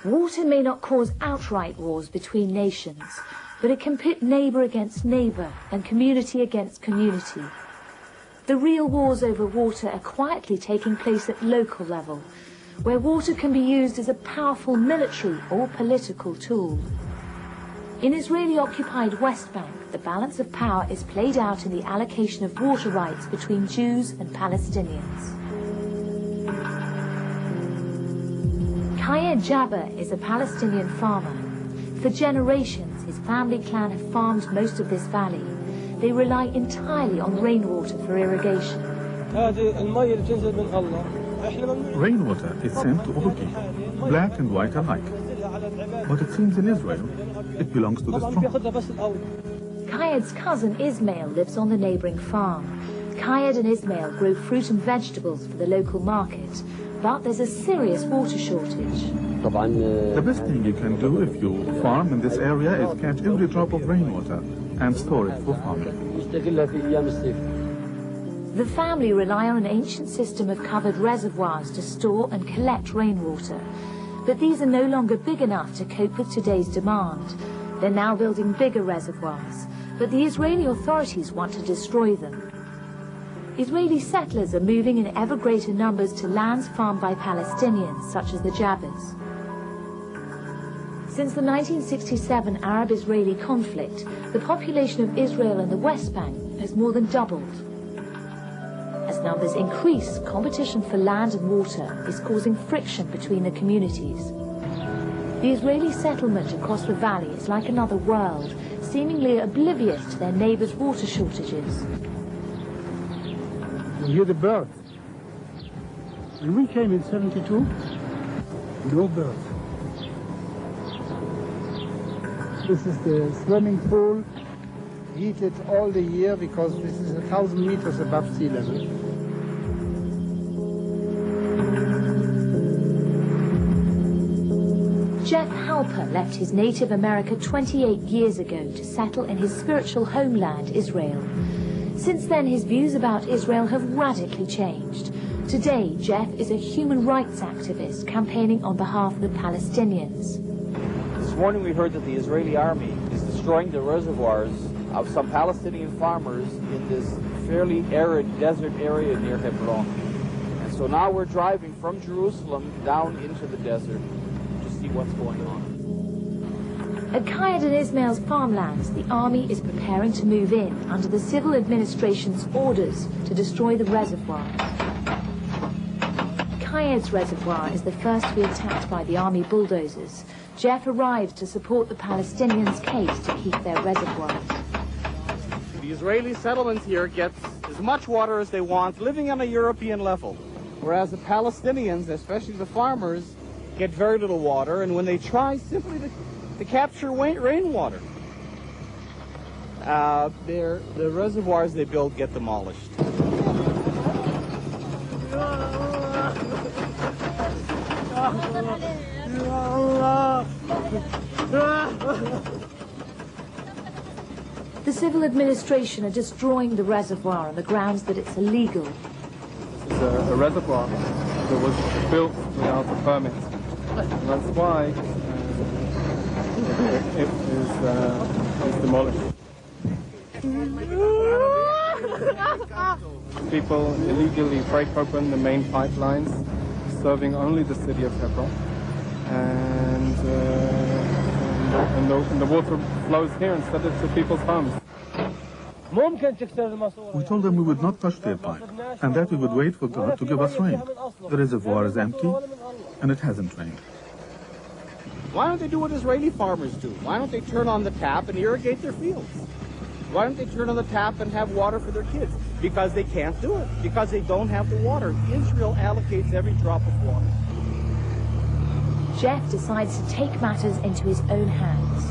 Water may not cause outright wars between nations, but it can pit neighbour against neighbour and community against community. The real wars over water are quietly taking place at local level, where water can be used as a powerful military or political tool. In Israeli-occupied West Bank, the balance of power is played out in the allocation of water rights between Jews and Palestinians. Kayed Jabber is a Palestinian farmer. For generations, his family clan have farmed most of this valley. They rely entirely on rainwater for irrigation. Rainwater is sent to all people, black and white alike. But it seems in Israel, it belongs to the strong. Kayed's cousin Ismael lives on the neighbouring farm. Kayed and Ismael grow fruit and vegetables for the local market, but there's a serious water shortage. The best thing you can do if you farm in this area is catch every drop of rainwater and store it for farming. The family rely on an ancient system of covered reservoirs to store and collect rainwater. But these are no longer big enough to cope with today's demand. They're now building bigger reservoirs, but the Israeli authorities want to destroy them. Israeli settlers are moving in ever greater numbers to lands farmed by Palestinians, such as the Jabbers. Since the 1967 Arab-Israeli conflict, the population of Israel and the West Bank has more than doubled. As numbers increase, competition for land and water is causing friction between the communities. The Israeli settlement across the valley is like another world, seemingly oblivious to their neighbours' water shortages. You hear the birds. When we came in '72, no birds. This is the swimming pool, heated all the year because this is 1,000 meters above sea level. Jeff Halper left his native America 28 years ago to settle in his spiritual homeland, Israel. Since then, his views about Israel have radically changed. Today, Jeff is a human rights activist campaigning on behalf of the Palestinians. This morning we heard that the Israeli army is destroying the reservoirs of some Palestinian farmers in this fairly arid desert area near Hebron. And so now we're driving from Jerusalem down into the desert to see what's going on. At Kayed and Ismael's farmlands, the army is preparing to move in under the civil administration's orders to destroy the reservoirs. Kayed's reservoir is the first to be attacked by the army bulldozers. Jeff arrives to support the Palestinians' case to keep their reservoirs. The Israeli settlement here gets as much water as they want, living on a European level, whereas the Palestinians, especially the farmers, get very little water, and when they try simply to capture rainwater, the reservoirs they build get demolished. The civil administration are destroying the reservoir on the grounds that it's illegal. This is a reservoir that was built without a permit. And that's why it is demolished. People illegally break open the main pipelines, serving only the city of Hebron, and the water flows here instead of to people's homes. We told them we would not touch their pipe, and that we would wait for God to give us rain. The reservoir is empty, and it hasn't rained. Why don't they do what Israeli farmers do? Why don't they turn on the tap and irrigate their fields? Why don't they turn on the tap and have water for their kids? Because they can't do it, because they don't have the water. Israel allocates every drop of water. Jeff decides to take matters into his own hands.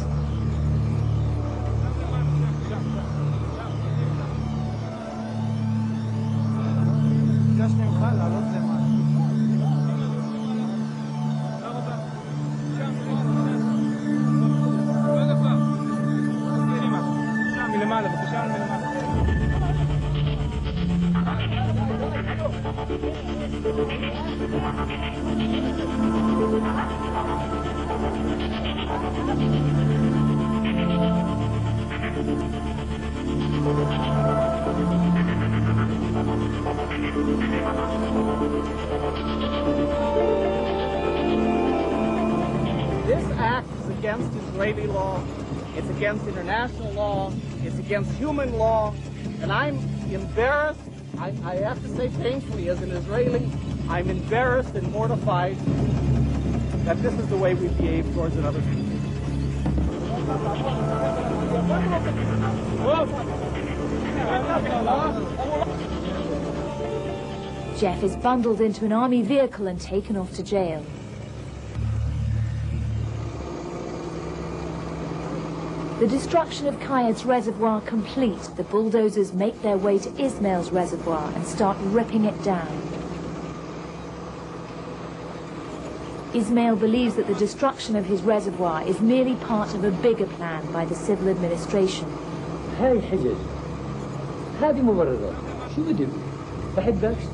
This act is against Israeli law, it's against international law, it's against human law, and I'm embarrassed, I have to say painfully as an Israeli, I'm embarrassed and mortified that this is the way we behave towards another people. Jeff is bundled into an army vehicle and taken off to jail. The destruction of Kayed's reservoir complete, the bulldozers make their way to Ismael's reservoir and start ripping it down. Ismael believes that the destruction of his reservoir is merely part of a bigger plan by the civil administration.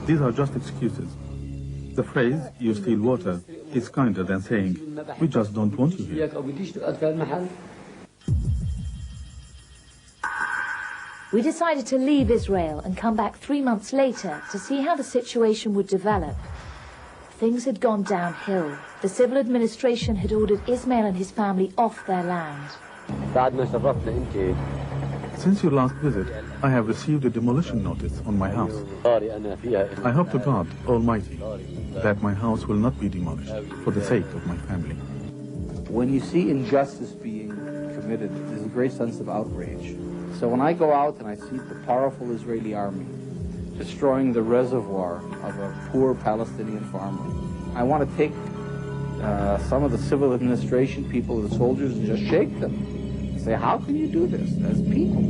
These are just excuses. The phrase, "you steal water," is kinder than saying, "we just don't want you here." We decided to leave Israel and come back 3 months later to see how the situation would develop. Things had gone downhill. The civil administration had ordered Ismael and his family off their land. Since your last visit, I have received a demolition notice on my house. I hope to God Almighty that my house will not be demolished for the sake of my family. When you see injustice being committed, there's a great sense of outrage. So when I go out and I see the powerful Israeli army destroying the reservoir of a poor Palestinian farmer, I want to take some of the civil administration people, the soldiers, and just shake them and say, how can you do this as people?